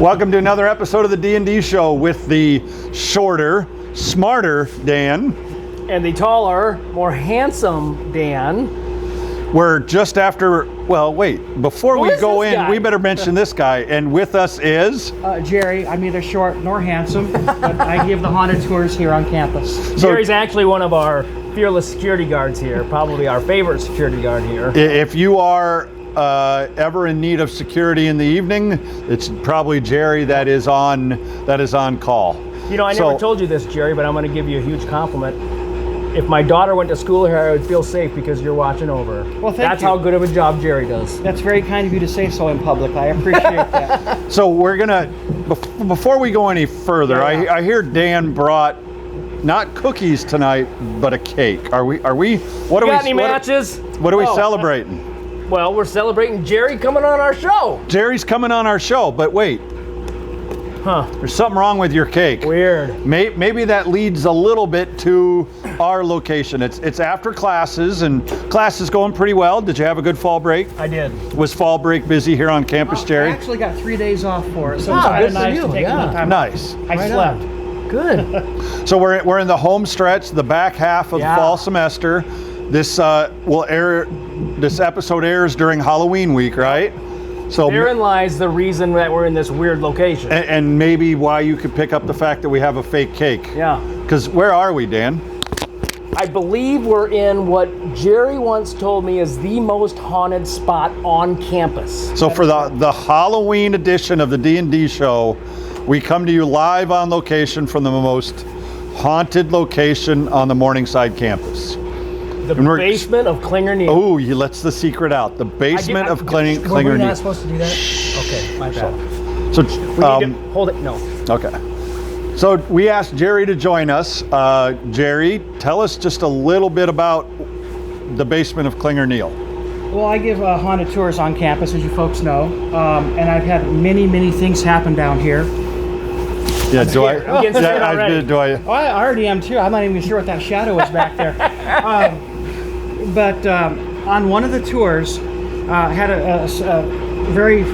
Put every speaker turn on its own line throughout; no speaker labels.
Welcome to another episode of the D&D show with the shorter, smarter Dan.
And the taller, more handsome Dan.
We're just after, well, wait, before we go in,
guy?
we better mention this guy. And with us is?
Jerry. I'm neither short nor handsome, but I give the haunted tours here on campus.
So,
Jerry's actually one of our fearless security guards here, probably our favorite security guard here.
If you are ever in need of security in the evening, it's probably Jerry that is on call.
You know, I never told you this, Jerry, but I'm going to give you a huge compliment. If my daughter went to school here, I would feel safe because you're watching over.
Well,
That's
you.
how good of a job Jerry does.
That's very kind of you to say so in public. I appreciate that.
So we're gonna, before we go any further,
Yeah.
I hear Dan brought not cookies tonight, but a cake. Are we? What
You
are
got
we?
any matches?
What are we
Oh.
celebrating?
Well, we're celebrating Jerry coming on our show.
Jerry's coming on our show, but wait,
Huh.
there's something wrong with your cake.
Weird.
Maybe that leads a little bit to our location. It's after classes, and class is going pretty well. Did you have a good fall break?
I did.
Was fall break busy here on campus,
I
Jerry?
actually got 3 days off for it, so it's
Ah,
kind
good
of
for
nice
you,
to take a
yeah.
little time.
Nice.
I
Right
slept.
on. Good.
So we're in the home stretch, the back half of the
Yeah.
fall semester. This will air. This episode airs during Halloween week, right? So
Therein lies the reason that we're in this weird location.
and maybe why you could pick up the fact that we have a fake cake.
Yeah.
Because where are we, Dan?
I believe we're in what Jerry once told me is the most haunted spot on campus.
So for the Halloween edition of the D&D show, we come to you live on location from the most haunted location on the Morningside campus.
The
And we're-
basement of Klinger Neal.
Oh, he lets the secret out. The basement of Klinger
Were we
Neal.
not supposed to do that? Okay, my bad.
So,
We need to hold it. No.
okay. So we asked Jerry to join us. Jerry, tell us just a little bit about the basement of Klinger Neal.
Well, I give haunted tours on campus, as you folks know, and I've had many things happen down here.
Yeah, do I?
I'm getting scared already.
Do I?
Oh, I already am too. I'm not even sure what that shadow is back there. But on one of the tours, I had a very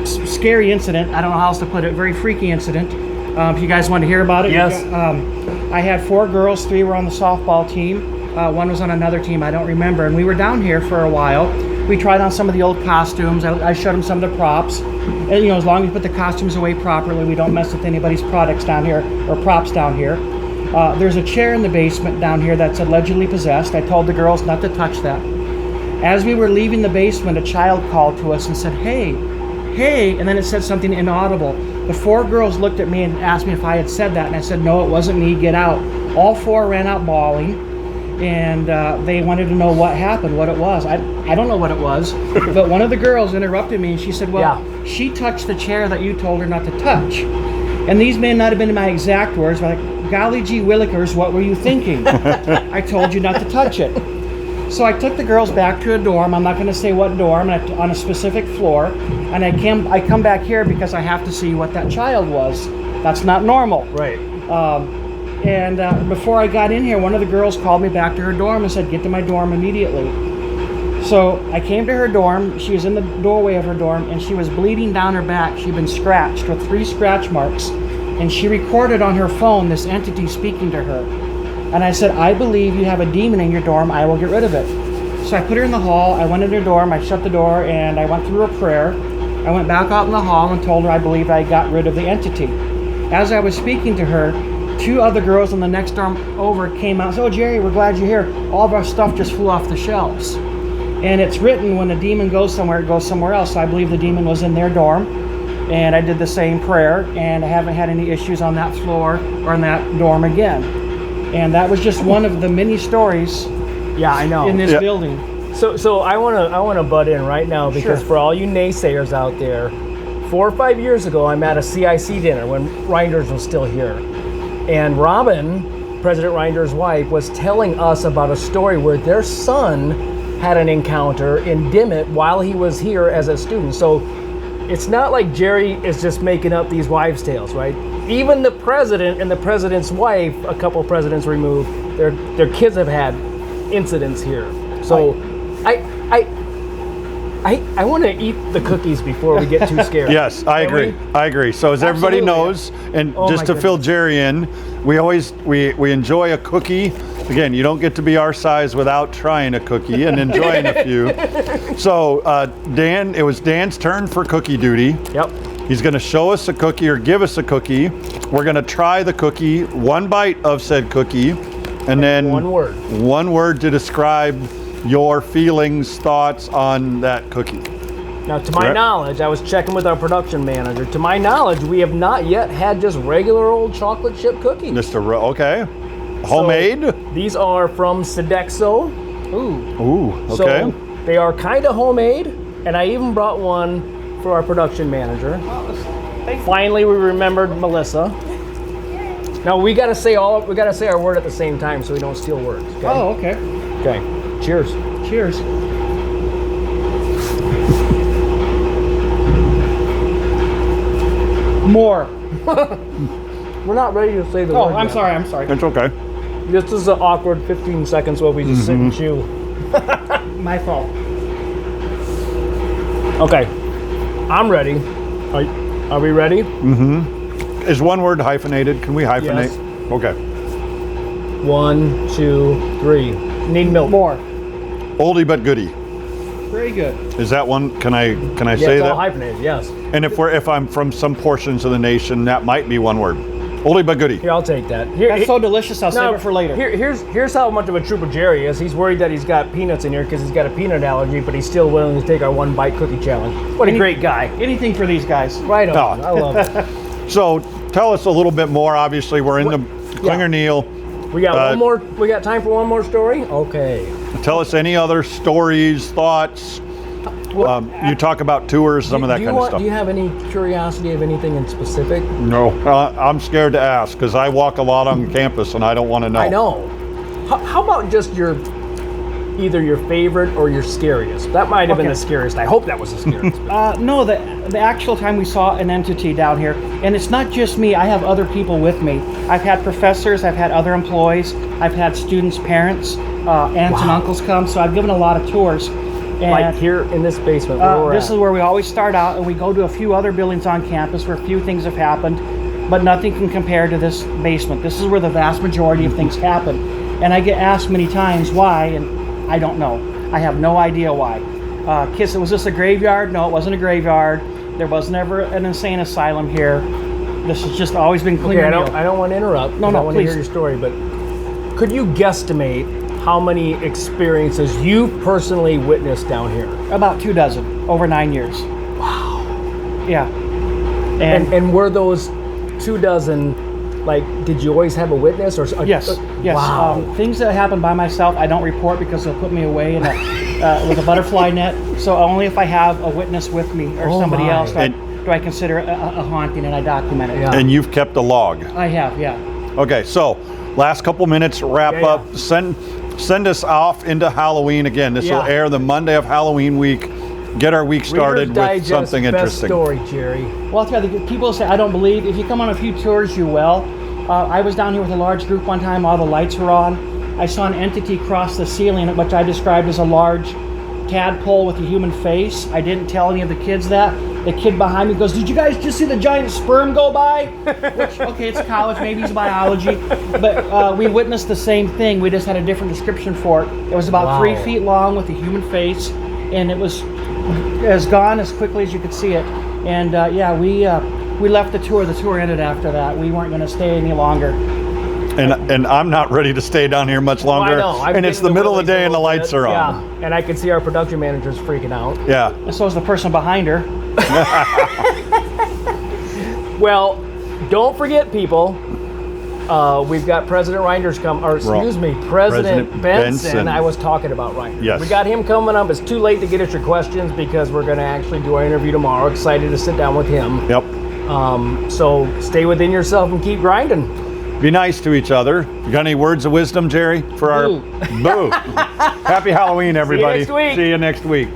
scary incident. I don't know how else to put it. Very freaky incident. If you guys want to hear about it.
Yes.
I had 4 girls. 3 were on the softball team. 1 was on another team. I don't remember. And we were down here for a while. We tried on some of the old costumes. I showed them some of the props. And, as long as you put the costumes away properly, we don't mess with anybody's products down here or props down here. There's a chair in the basement down here that's allegedly possessed. I told the girls not to touch that. As we were leaving the basement, a child called to us and said, hey, and then it said something inaudible. The 4 girls looked at me and asked me if I had said that, and I said, no, it wasn't me, get out. All 4 ran out bawling, and they wanted to know what happened, what it was. I don't know what it was, but one of the girls interrupted me, and she said, well, she touched the chair that you told her not to touch. And these may not have been my exact words, but like, golly gee willikers, what were you thinking? I told you not to touch it. So I took the girls back to a dorm. I'm not going to say what dorm, on a specific floor. And I come back here because I have to see what that child was. That's not normal.
Right.
And before I got in here, one of the girls called me back to her dorm and said, get to my dorm immediately. So I came to her dorm. She was in the doorway of her dorm, and she was bleeding down her back. She'd been scratched with 3 scratch marks. And she recorded on her phone this entity speaking to her. And I said, I believe you have a demon in your dorm. I will get rid of it. So I put her in the hall. I went into her dorm. I shut the door, and I went through a prayer. I went back out in the hall and told her I believed I got rid of the entity. As I was speaking to her, 2 other girls on the next dorm over came out and said, oh, Jerry, we're glad you're here. All of our stuff just flew off the shelves. And it's written, when a demon goes somewhere, it goes somewhere else. So I believe the demon was in their dorm. And I did the same prayer, and I haven't had any issues on that floor or in that dorm again. And that was just one of the many stories
Yeah, I know.
in this building.
So I wanna butt in right now because
Sure.
for all you naysayers out there, 4 or 5 years ago, I'm at a CIC dinner when Reinders was still here, and Robin, President Reinders' wife, was telling us about a story where their son had an encounter in Dimmitt while he was here as a student. So it's not like Jerry is just making up these wives' tales, right? Even the president and the president's wife, a couple presidents removed, their kids have had incidents here. So I want to eat the cookies before we get too scared.
Yes, I
Can
agree.
we?
I agree. So as everybody
Absolutely.
knows, and
Oh
just
my
to fill Jerry in, we enjoy a cookie. Again, you don't get to be our size without trying a cookie and enjoying a few. So Dan, it was Dan's turn for cookie duty.
Yep.
He's going to show us a cookie or give us a cookie. We're going to try the cookie, one bite of said cookie, and then
one word.
One word to describe your feelings, thoughts on that cookie.
Now, to my
Correct.
knowledge, I was checking with our production manager. To my knowledge, we have not yet had just regular old chocolate chip cookies.
Okay. Homemade?
So, these are from Sodexo.
Ooh, okay.
So they are kind of homemade, and I even brought one for our production manager. Finally, we remembered Melissa. Now we gotta say our word at the same time so we don't steal words. Okay?
Oh, okay.
Okay. Cheers.
Cheers. More.
We're not ready to say the
Oh,
word.
I'm
yet.
sorry. I'm sorry.
It's okay.
This is an awkward 15 seconds while we just sit and chew.
My fault.
Okay. I'm ready. Are we ready?
Is one word hyphenated? Can we hyphenate?
Yes.
Okay.
1, 2, 3. Need milk.
More.
Oldie but goodie.
Very good.
Is that one? Can I
Yeah,
say
it's
that?
all hyphenated. Yes.
And if I'm from some portions of the nation, that might be one word. Oldie but goodie.
Here, I'll take that. Here,
That's so delicious. I'll save it for later.
Here's how much of a trooper Jerry is. He's worried that he's got peanuts in here because he's got a peanut allergy, but he's still willing to take our one bite cookie challenge. What a great guy!
Anything for these guys.
Right on.
Oh.
I love it.
So tell us a little bit more. Obviously, we're in the Klinger Neal.
We got one more. We got time for one more story. Okay.
Tell us any other stories, thoughts. You talk about tours, some of that kind of stuff.
Do you have any curiosity of anything in specific?
No, I'm scared to ask because I walk a lot on campus and I don't want to know.
I know. How about just either your favorite or your scariest? That might have been
Okay.
the scariest. I hope that was the scariest.
No, the actual time we saw an entity down here, and it's not just me, I have other people with me. I've had professors, I've had other employees, I've had students' parents, aunts and uncles come, so I've given a lot of tours. And
Like here in this basement where we're
this
at.
is where we always start out, and we go to a few other buildings on campus where a few things have happened, but nothing can compare to this basement. This is where the vast majority of things happen. And I get asked many times why, and I don't know. I have no idea why. Kids, was this a graveyard? No, it wasn't a graveyard. There was never an insane asylum here. This has just always been clean.
Okay, I don't want to interrupt.
No,
I
no,
want to hear
please.
your story, but could you guesstimate how many experiences you personally witnessed down here?
About 24, over 9 years.
Wow.
Yeah.
And were those 24, like, did you always have a witness or?
Yes, yes.
Wow.
Things that happen by myself, I don't report because they'll put me away in with a butterfly net. So only if I have a witness with me or
Oh
somebody
my.
else do I consider a haunting, and I document it.
Yeah.
And you've kept a log.
I have, yeah.
Okay, so last couple minutes, wrap
Yeah,
up. Send us off into Halloween again. This will
Yeah.
air the Monday of Halloween week. Get our week started
Reader's
with
Digest
something
best
interesting.
story, Jerry.
Well, I'll tell you, people say I don't believe. If you come on a few tours, you will. I was down here with a large group one time. All the lights were on. I saw an entity cross the ceiling, which I described as a large tadpole with a human face. I didn't tell any of the kids that. The kid behind me goes, "Did you guys just see the giant sperm go by?" Which, okay, it's college, maybe it's biology, but we witnessed the same thing. We just had a different description for it. It was about
Wow.
3 feet long with a human face, and it was gone as quickly as you could see it. And we left the tour. The tour ended after that. We weren't going to stay any longer.
And I'm not ready to stay down here much longer.
I know. I'm
and it's the
getting
middle of the
willies a
day and the
little
lights
bit.
are on.
Yeah, and I can see our production manager's freaking out.
Yeah.
And so is the person behind her.
Well, don't forget, people. We've got President Reinders President Benson. I was talking about Reinders.
Yes.
We got him coming up. It's too late to get us your questions because we're going to actually do our interview tomorrow. Excited to sit down with him.
Yep.
So stay within yourself and keep grinding.
Be nice to each other. You got any words of wisdom, Jerry? For our
Boo.
boo. Happy Halloween, everybody.
next week.
See you next week.